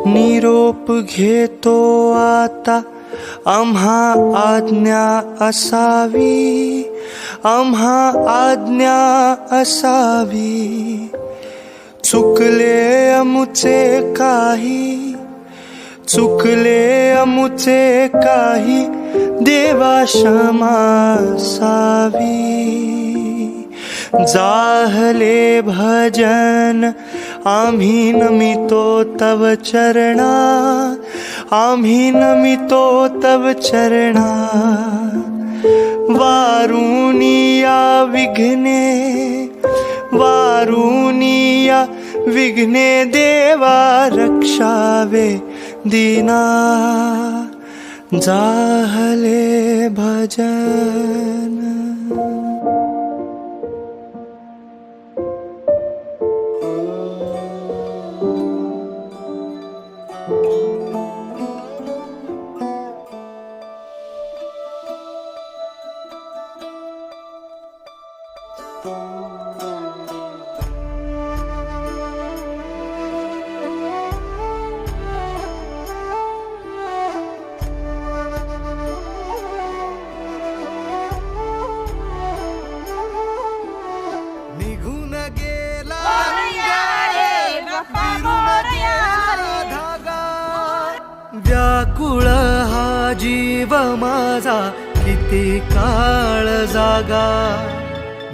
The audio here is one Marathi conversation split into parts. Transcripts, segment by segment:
निरोप घेतो आता, आम्हा आज्ञा असावी, आम्हा आज्ञा असावी. चुकले अमुचे काही, चुकले अमुचे काही, देवा क्षमा असावी. जाहले भजन आम्ही नमितो तव चरणा, आम्ही नमितो तव चरणा. वारुनिया विघ्ने, वारुनिया विघ्ने, देवा रक्षावे दीना. जाहले भजन. निघून गेला धागा, व्याकुळ हा जीव माझा किती काळ जागा.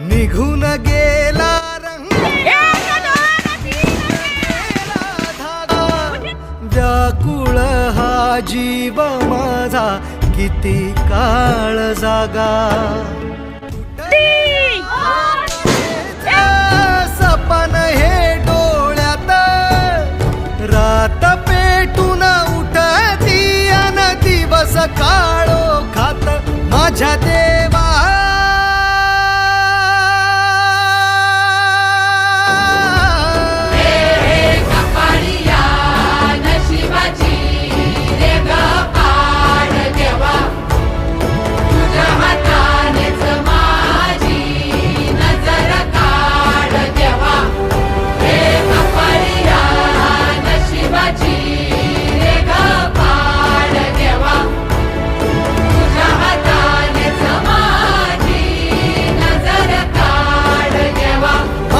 निघून गेला धागा, व्याकुळ हा जीव माझा किती काळ जागा. सपन हे डोळ्यात रात पेटून उठती अन दिवस काळो खात माझ्या देवा.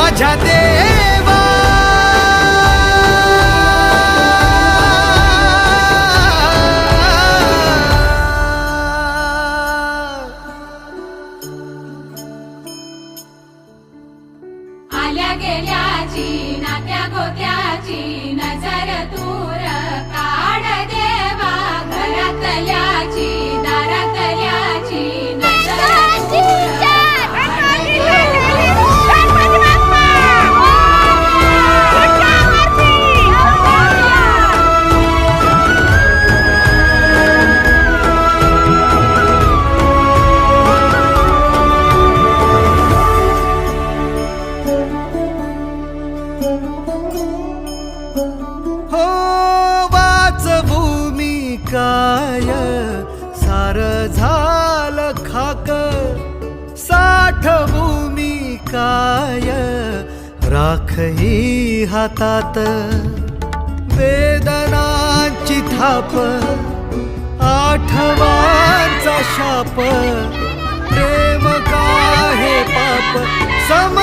माझ्या देवा आल्या गेल्याची नात्या गोत्याची नजर दूर काढ देवा. घरातल्याची दारातल्याची नजर दूर हो. वाचभूमी काय सार झालं खाक, साठभूमी काय राख ही हातात. वेदनांची थाप, आठवांचा शाप, प्रेम का हे पाप सम